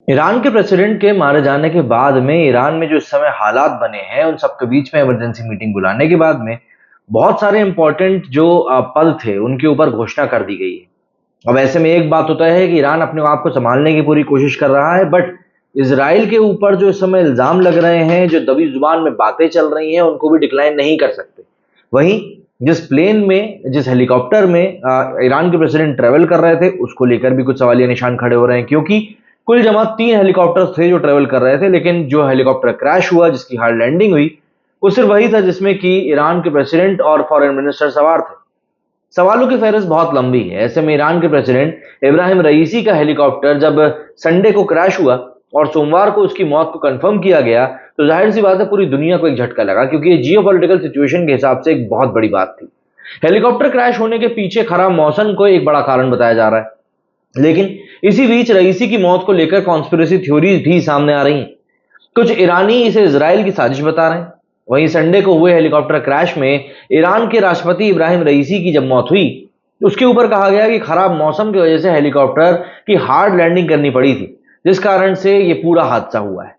Iran के president के मारे जाने के बाद में ईरान में जो इस समय हालात बने हैं उन सबके बीच में इमरजेंसी मीटिंग बुलाने के बाद में बहुत सारे इंपॉर्टेंट जो पद थे उनके ऊपर घोषणा कर दी गई है। अब ऐसे में एक बात होता है कि ईरान अपने आप को संभालने की पूरी कोशिश कर रहा है, बट इसराइल के ऊपर जो इस समय इल्जाम लग रहे हैं, जो दबी जुबान में बातें चल रही हैं, उनको भी डिक्लाइन नहीं कर सकते। वहीं जिस प्लेन में, जिस हेलीकॉप्टर में ईरान के प्रेसिडेंट ट्रेवल कर रहे थे, उसको लेकर भी कुछ सवालिया निशान खड़े हो रहे हैं, क्योंकि कुल जमा 3 हेलीकॉप्टर्स थे जो ट्रेवल कर रहे थे, लेकिन जो हेलीकॉप्टर क्रैश हुआ, जिसकी हार्ड लैंडिंग हुई, वो सिर्फ वही था जिसमें कि ईरान के प्रेसिडेंट और फॉरेन मिनिस्टर सवार थे। सवालों की फहरिस्त बहुत लंबी है। ऐसे में ईरान के प्रेसिडेंट इब्राहिम रईसी का हेलीकॉप्टर जब संडे को क्रैश हुआ और सोमवार को उसकी मौत को कंफर्म किया गया, तो जाहिर सी बात है पूरी दुनिया को एक झटका लगा, क्योंकि ये जियोपॉलिटिकल सिचुएशन के हिसाब से एक बहुत बड़ी बात थी। हेलीकॉप्टर क्रैश होने के पीछे खराब मौसम को एक बड़ा कारण बताया जा रहा है, लेकिन इसी बीच रईसी की मौत को लेकर कॉन्स्पिरेसी थ्योरीज भी सामने आ रही हैं। कुछ ईरानी इसे इजराइल की साजिश बता रहे हैं। वहीं संडे को हुए हेलीकॉप्टर क्रैश में ईरान के राष्ट्रपति इब्राहिम रईसी की जब मौत हुई, उसके ऊपर कहा गया कि खराब मौसम की वजह से हेलीकॉप्टर की हार्ड लैंडिंग करनी पड़ी थी, जिस कारण से ये पूरा हादसा हुआ है।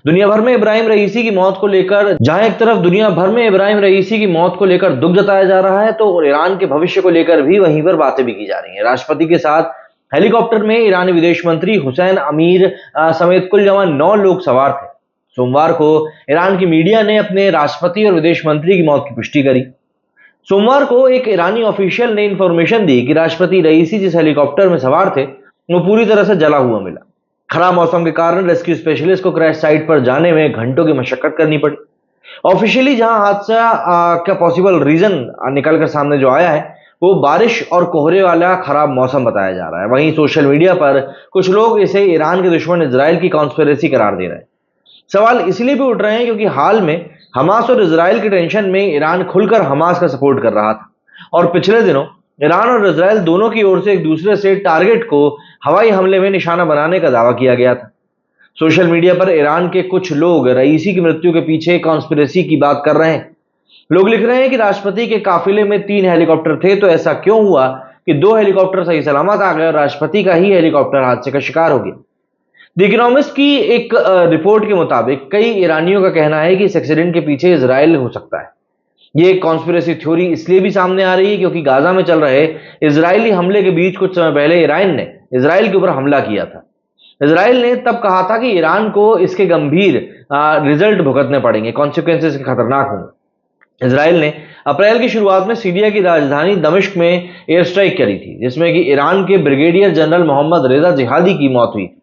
दुनिया भर में इब्राहिम रईसी की मौत को लेकर, जहां एक तरफ दुनिया भर में इब्राहिम रईसी की मौत को लेकर दुख जताया जा रहा है, तो ईरान के भविष्य को लेकर भी वहीं पर बातें भी की जा रही हैं। राष्ट्रपति के साथ हेलीकॉप्टर में ईरानी विदेश मंत्री हुसैन अमीर समेत कुल जमा 9 लोग सवार थे। सोमवार को ईरान की मीडिया ने अपने राष्ट्रपति और विदेश मंत्री की मौत की पुष्टि करी। सोमवार को एक ईरानी ऑफिशियल ने इंफॉर्मेशन दी कि राष्ट्रपति रईसी जिस हेलीकॉप्टर में सवार थे, वो पूरी तरह से जला हुआ मिला। खराब मौसम के कारण रेस्क्यू स्पेशलिस्ट को क्रैश साइट पर जाने में घंटों की मशक्कत करनी पड़ी। ऑफिशियली जहां हादसा का पॉसिबल रीजन निकलकर सामने जो आया है, वो बारिश और कोहरे वाला खराब मौसम बताया जा रहा है। वहीं सोशल मीडिया पर कुछ लोग इसे ईरान के दुश्मन इजराइल की कॉन्स्पिरेसी करार दे रहे हैं। सवाल इसलिए भी उठ रहे हैं क्योंकि हाल में हमास और इजराइल के टेंशन में ईरान खुलकर हमास का सपोर्ट कर रहा था, और पिछले दिनों ईरान और इजराइल दोनों की ओर से एक दूसरे से टारगेट को हवाई हमले में निशाना बनाने का दावा किया गया था। सोशल मीडिया पर ईरान के कुछ लोग रईसी की मृत्यु के पीछे कॉन्स्पिरेसी की बात कर रहे हैं। लोग लिख रहे हैं कि राष्ट्रपति के काफिले में 3 हेलीकॉप्टर थे, तो ऐसा क्यों हुआ कि 2 हेलीकॉप्टर सही सलामत आ गए और राष्ट्रपति का ही हेलीकॉप्टर हादसे का शिकार हो गया। द इकोनॉमिस्ट की एक रिपोर्ट के मुताबिक कई ईरानियों का कहना है कि इस एक्सीडेंट के पीछे इजराइल हो सकता है। ये कॉन्स्पिरेसी थ्योरी इसलिए भी सामने आ रही है क्योंकि गाजा में चल रहे इजरायली हमले के बीच कुछ समय पहले ईरान ने इजराइल के ऊपर हमला किया था। इजराइल ने तब कहा था कि ईरान को इसके गंभीर रिजल्ट भुगतने पड़ेंगे, कॉन्सिक्वेंसेस खतरनाक होंगे। इजराइल ने अप्रैल की शुरुआत में सीरिया की राजधानी दमिश्क में एयर स्ट्राइक करी थी, जिसमें कि ईरान के ब्रिगेडियर जनरल मोहम्मद रेजा जिहादी की मौत हुई थी।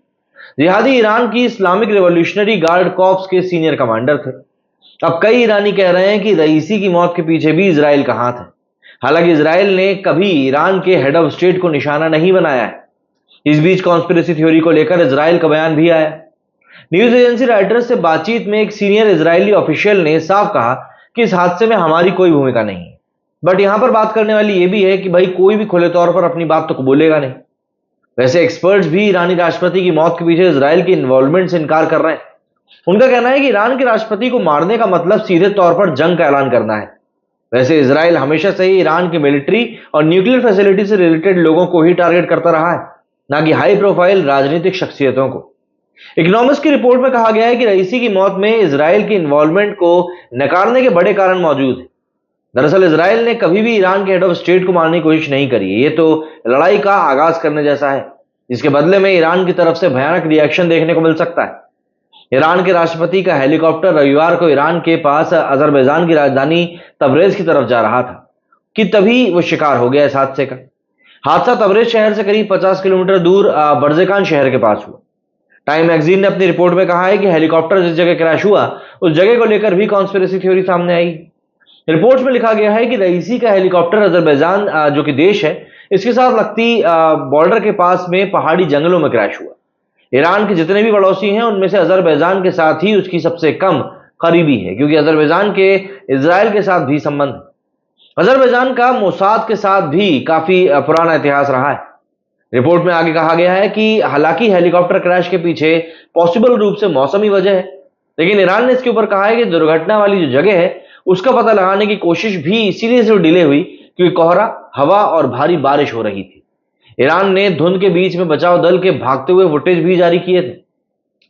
जिहादी ईरान की इस्लामिक रिवॉल्यूशनरी गार्ड कॉर्प्स के सीनियर कमांडर थे। अब कई ईरानी कह रहे हैं कि रईसी की मौत के पीछे भी इजराइल का हाथ है। हालांकि इजराइल ने कभी ईरान के हेड ऑफ स्टेट को निशाना नहीं बनाया है। इस बीच कॉन्स्पिरेसी थ्योरी को लेकर इजराइल का बयान भी आया। न्यूज एजेंसी राइटर्स से बातचीत में एक सीनियर इजरायली ऑफिशियल ने साफ कहा कि इस हादसे में हमारी कोई भूमिका नहीं है। बट यहां पर बात करने वाली यह भी है कि भाई कोई भी खुले तौर पर अपनी बात तो बोलेगा नहीं। वैसे एक्सपर्ट्स भी ईरानी राष्ट्रपति की मौत के पीछे इजराइल के इन्वॉल्वमेंट से इनकार कर रहे हैं। उनका कहना है कि ईरान के राष्ट्रपति को मारने का मतलब सीधे तौर पर जंग का ऐलान करना है। वैसे इजराइल हमेशा से ही ईरान के मिलिट्री और न्यूक्लियर फैसिलिटी से रिलेटेड लोगों को ही टारगेट करता रहा है, ना कि हाई प्रोफाइल राजनीतिक शख्सियतों को। इकोनॉमिस्ट की रिपोर्ट में कहा गया है कि रईसी की मौत में इजराइल की इन्वॉल्वमेंट को नकारने के बड़े कारण मौजूद हैं। दरअसल इजराइल ने कभी भी ईरान के हेड ऑफ स्टेट को मारने की कोशिश नहीं करी। ये तो लड़ाई का आगाज करने जैसा है, जिसके बदले में ईरान की तरफ से भयानक रिएक्शन देखने को मिल सकता है। ईरान के राष्ट्रपति का हेलीकॉप्टर रविवार को ईरान के पास अजरबैजान की राजधानी तबरेज की तरफ जा रहा था कि तभी वो शिकार हो गया इस हादसे का। हादसा तबरेज शहर से करीब 50 किलोमीटर दूर बर्जेकान शहर के पास हुआ। टाइम मैगजीन ने अपनी रिपोर्ट में कहा है कि हेलीकॉप्टर जिस जगह क्रैश हुआ, उस जगह को लेकर भी कॉन्स्पिरेसी थ्योरी सामने आई। रिपोर्ट में लिखा गया है कि रईसी का हेलीकॉप्टर अजरबैजान जो कि देश है, इसके साथ लगती बॉर्डर के पास में पहाड़ी जंगलों में क्रैश हुआ। ईरान के जितने भी पड़ोसी हैं, उनमें से अजरबैजान के साथ ही उसकी सबसे कम करीबी है, क्योंकि अजरबैजान के इजराइल के साथ भी संबंध है। अजरबैजान का मोसाद के साथ भी काफी पुराना इतिहास रहा है। रिपोर्ट में आगे कहा गया है कि हालांकि हेलीकॉप्टर क्रैश के पीछे पॉसिबल रूप से मौसमी वजह है, लेकिन ईरान ने इसके ऊपर कहा है कि दुर्घटना वाली जो जगह है उसका पता लगाने की कोशिश भी इसीलिए से डिले हुई क्योंकि कोहरा, हवा और भारी बारिश हो रही थी। ईरान ने धुंध के बीच में बचाव दल के भागते हुए फुटेज भी जारी किए थे।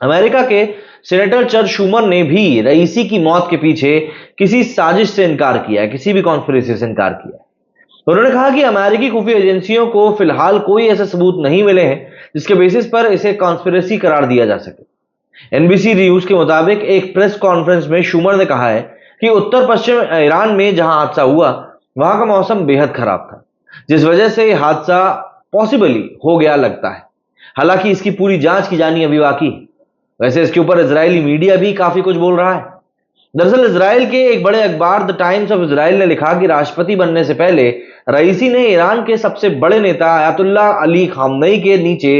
अमेरिका के सेनेटर चर्च शूमर ने भी रईसी की मौत के पीछे किसी साजिश से इनकार किया है, किसी भी कॉन्स्पिरेसी से इनकार किया है। उन्होंने कहा कि अमेरिकी खुफिया एजेंसियों को फिलहाल कोई ऐसे सबूत नहीं मिले हैं जिसके बेसिस पर इसे कॉन्स्पिरेसी करार दिया जा सके। एनबीसी न्यूज के मुताबिक एक प्रेस कॉन्फ्रेंस में शूमर ने कहा है कि उत्तर पश्चिम ईरान में जहां हादसा हुआ वहां का मौसम बेहद खराब था, जिस वजह से यह हादसा पॉसिबली हो गया लगता है। हालांकि इसकी पूरी जांच की जानी अभी बाकी है। वैसे इसके ऊपर इजरायली मीडिया भी काफी कुछ बोल रहा है। दरअसल इजराइल के एक बड़े अखबार द टाइम्स ऑफ इजराइल ने लिखा कि राष्ट्रपति बनने से पहले रईसी ने ईरान के सबसे बड़े नेता अयातुल्ला अली खामनेई के नीचे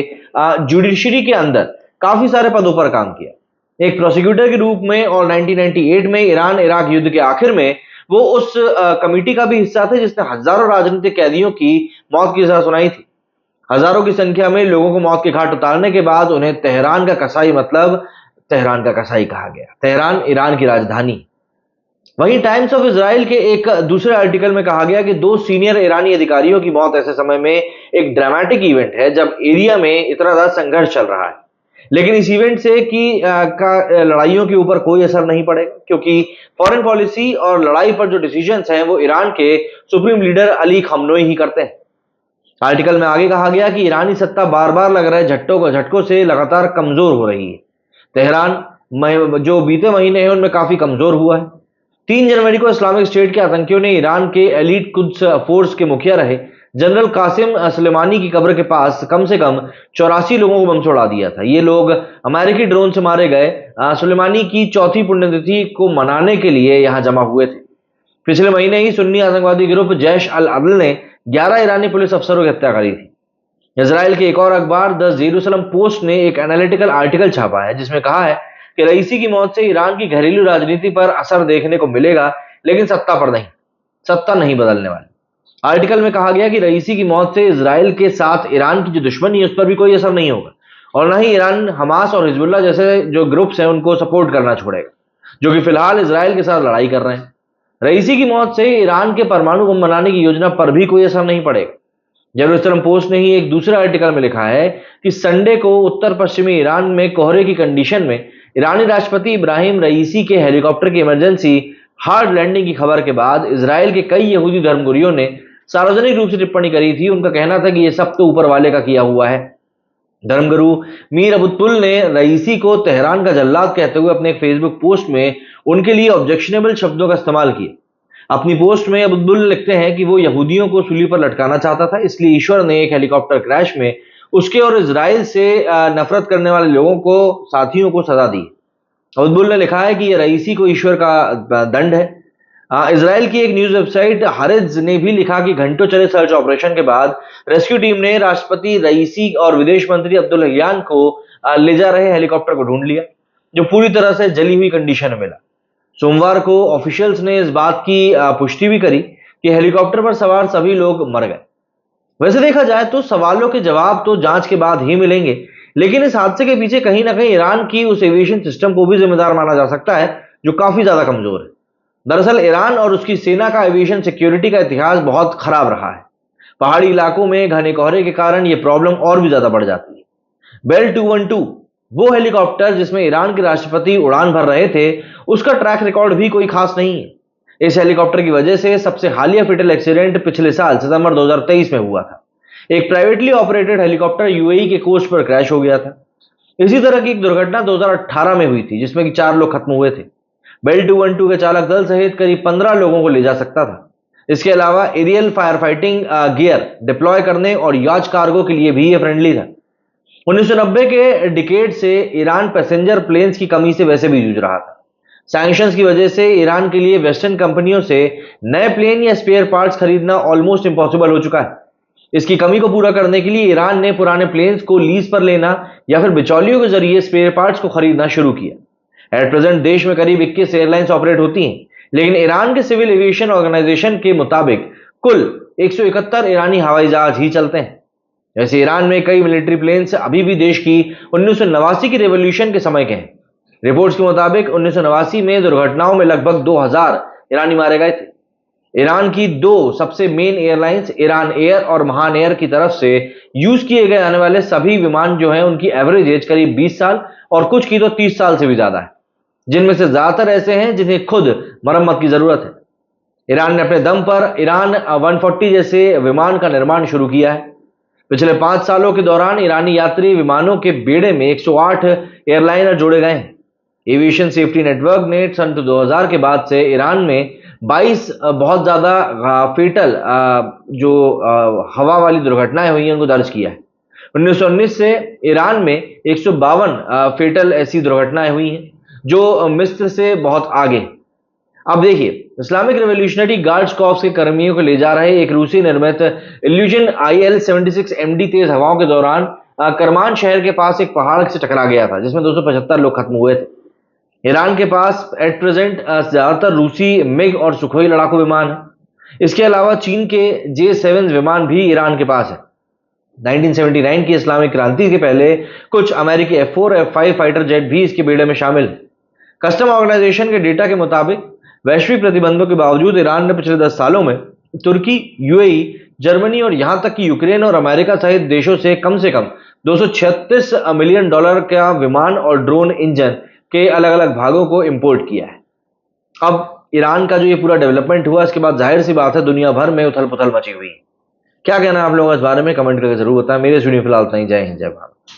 जुडिशरी के अंदर काफी सारे पदों पर काम किया। एक प्रोसिक्यूटर के रूप में और 1998 में ईरान इराक युद्ध के आखिर में वो उस कमेटी का भी हिस्सा थे जिसने हजारों राजनीतिक कैदियों की मौत की सजा सुनाई थी। हजारों की संख्या में लोगों को मौत के घाट उतारने के बाद उन्हें तेहरान का कसाई कहा गया। तेहरान ईरान की राजधानी। वहीं टाइम्स ऑफ इजराइल के एक दूसरे आर्टिकल में कहा गया कि 2 सीनियर ईरानी अधिकारियों की मौत ऐसे समय में एक ड्रामेटिक इवेंट है जब एरिया में इतना ज्यादा संघर्ष चल रहा है, लेकिन इस इवेंट से का लड़ाइयों के ऊपर कोई असर नहीं पड़ेगा, क्योंकि फॉरेन पॉलिसी और लड़ाई पर जो डिसीजंस हैं वो ईरान के सुप्रीम लीडर अली खमनोई ही करते हैं। आर्टिकल में आगे कहा गया कि ईरानी सत्ता बार बार लग रहे झटकों से लगातार कमजोर हो रही है। तेहरान जो बीते महीने हैं उनमें काफी कमजोर हुआ है। 3 जनवरी को इस्लामिक स्टेट के आतंकियों ने ईरान के एलीट कुद्स फोर्स के मुखिया रहे जनरल कासिम सुलेमानी की कब्र के पास कम से कम 84 लोगों को बम से उड़ा दिया था। ये लोग अमेरिकी ड्रोन से मारे गए सुलेमानी की चौथी पुण्यतिथि को मनाने के लिए यहां जमा हुए थे। पिछले महीने ही सुन्नी आतंकवादी ग्रुप जैश अल अदल ने 11 ईरानी पुलिस अफसरों की हत्या करी थी। इजराइल के एक और अखबार द जेरूसलम पोस्ट ने एक एनालिटिकल आर्टिकल छापा है जिसमें कहा है कि रईसी की मौत से ईरान की घरेलू राजनीति पर असर देखने को मिलेगा, लेकिन सत्ता नहीं बदलने वाली। आर्टिकल में कहा गया कि रईसी की मौत से इजराइल के साथ ईरान की जो दुश्मनी है उस पर भी कोई असर नहीं होगा, और न ही ईरान हमास और हिजबुल्लाह जैसे जो ग्रुप्स हैं उनको सपोर्ट करना छोड़ेगा, जो कि फिलहाल इजराइल के साथ लड़ाई कर रहे हैं। रईसी की मौत से ईरान के परमाणु बम बनाने की योजना पर भी कोई असर नहीं पड़ेगा। जेरूसलम पोस्ट ने ही एक दूसरे आर्टिकल में लिखा है कि संडे को उत्तर पश्चिमी ईरान में कोहरे की कंडीशन में ईरानी राष्ट्रपति इब्राहिम रईसी के हेलीकॉप्टर की इमरजेंसी हार्ड लैंडिंग की खबर के बाद इजराइल के कई यहूदी धर्मगुरुओं ने सार्वजनिक रूप से टिप्पणी करी थी। उनका कहना था कि यह सब तो ऊपर वाले का किया हुआ है। धर्मगुरु मीर अबुतुल ने रईसी को तेहरान का जल्लाद कहते हुए अपने एक फेसबुक पोस्ट में उनके लिए ऑब्जेक्शनेबल शब्दों का इस्तेमाल किया। अपनी पोस्ट में अब्दुल लिखते हैं कि वो यहूदियों को सूली पर लटकाना चाहता था, इसलिए ईश्वर ने एक हेलीकॉप्टर क्रैश में उसके और इजराइल से नफरत करने वाले लोगों को साथियों को सजा दी। अब्दुल ने लिखा है कि यह रईसी को ईश्वर का दंड है। इजराइल की एक न्यूज वेबसाइट हरेज ने भी लिखा कि घंटों चले सर्च ऑपरेशन के बाद रेस्क्यू टीम ने राष्ट्रपति रईसी और विदेश मंत्री अब्दुल्लाहियान को ले जा रहे हेलीकॉप्टर को ढूंढ लिया, जो पूरी तरह से जली हुई कंडीशन में मिला। सोमवार को ऑफिशियल्स ने इस बात की पुष्टि भी करी कि हेलीकॉप्टर पर सवार सभी लोग मर गए। वैसे देखा जाए तो सवालों के जवाब तो जांच के बाद ही मिलेंगे, लेकिन इस हादसे के पीछे कहीं ना कहीं ईरान की उस एविएशन सिस्टम को भी जिम्मेदार माना जा सकता है जो काफी ज्यादा कमजोर है। दरअसल ईरान और उसकी सेना का एविएशन सिक्योरिटी का इतिहास बहुत खराब रहा है। पहाड़ी इलाकों में घने कोहरे के कारण यह प्रॉब्लम और भी ज्यादा बढ़ जाती है। बेल 212 वो हेलीकॉप्टर जिसमें ईरान के राष्ट्रपति उड़ान भर रहे थे, उसका ट्रैक रिकॉर्ड भी कोई खास नहीं है। इस हेलीकॉप्टर की वजह से सबसे हालिया फेटल एक्सीडेंट पिछले साल सितंबर 2023 में हुआ था। एक प्राइवेटली ऑपरेटेड हेलीकॉप्टर यूएई के कोस्ट पर क्रैश हो गया था। इसी तरह की एक दुर्घटना 2018 में हुई थी जिसमें कि 4 लोग खत्म हुए थे। बेल 212 के चालक दल सहित करीब 15 लोगों को ले जा सकता था। इसके अलावा aerial fire fighting gear deploy करने और याच कार्गो के लिए भी यह फ्रेंडली था। 1990 के डिकेड से ईरान पैसेंजर प्लेन्स की कमी से वैसे भी जूझ रहा था। सैंक्शंस की वजह से ईरान के लिए वेस्टर्न कंपनियों से नए प्लेन या स्पेयर पार्ट्स खरीदना ऑलमोस्ट इम्पॉसिबल हो चुका है। इसकी कमी को पूरा करने के लिए ईरान ने पुराने प्लेन्स को लीज पर लेना या फिर बिचौलियों के जरिए स्पेयर पार्ट्स को खरीदना शुरू किया। एट प्रेजेंट देश में करीब 21 एयरलाइंस ऑपरेट होती हैं, लेकिन ईरान के सिविल एविएशन ऑर्गेनाइजेशन के मुताबिक कुल 171 ईरानी हवाई जहाज ही चलते हैं। वैसे ईरान में कई मिलिट्री प्लेन्स अभी भी देश की 1989 की रेवोल्यूशन के समय के हैं। रिपोर्ट्स के मुताबिक 1989 में दुर्घटनाओं में लगभग 2000 ईरानी मारे गए थे। ईरान की 2 सबसे मेन एयरलाइंस ईरान एयर और महान एयर की तरफ से यूज किए गए आने वाले सभी विमान जो हैं उनकी एवरेज एज करीब 20 साल और कुछ की तो 30 साल से भी ज्यादा है, जिनमें से ज्यादातर ऐसे हैं जिन्हें खुद मरम्मत की जरूरत है। ईरान ने अपने दम पर ईरान 140 जैसे विमान का निर्माण शुरू किया है। पिछले 5 सालों के दौरान ईरानी यात्री विमानों के बेड़े में 108 एयरलाइनर जोड़े गए हैं। एविएशन सेफ्टी नेटवर्क ने सन 2000 के बाद से ईरान में 22 बहुत ज्यादा फेटल जो हवा वाली दुर्घटनाएं हुई हैं उनको दर्ज किया है। 1919 से ईरान में 152 फेटल ऐसी दुर्घटनाएं हुई हैं, जो मिस्र से बहुत आगे। अब देखिए, इस्लामिक रेवोल्यूशनरी गार्ड्स कॉर्प्स के कर्मियों को ले जा रहे एक रूसी निर्मित इल्यूजन IL-76 MD तेज हवाओं के दौरान करमान शहर के पास एक पहाड़ से टकरा गया था, जिसमें 275 लोग खत्म हुए थे। ईरान के पास एट प्रेजेंट ज्यादातर रूसी मिग और सुखोई लड़ाकू विमान है। इसके अलावा चीन के J-7 विमान भी ईरान के पास है। 1979 की इस्लामिक क्रांति के पहले कुछ अमेरिकी F-4 F-5 फाइटर जेट भी इसके बेड़े में शामिल है। कस्टम ऑर्गेनाइजेशन के डेटा के मुताबिक वैश्विक प्रतिबंधों के बावजूद ईरान ने पिछले 10 सालों में तुर्की, UAE, जर्मनी और यहां तक कि यूक्रेन और अमेरिका सहित देशों से कम $236 मिलियन का विमान और ड्रोन इंजन के अलग अलग भागों को इंपोर्ट किया है। अब ईरान का जो ये पूरा डेवलपमेंट हुआ, इसके बाद जाहिर सी बात है दुनिया भर में उथल पुथल मची हुई है। क्या कहना है आप लोगों का इस बारे में? कमेंट करके जरूर बताएं। मेरे वीडियो फिलहाल इतना ही। जय हिंद, जय भारत।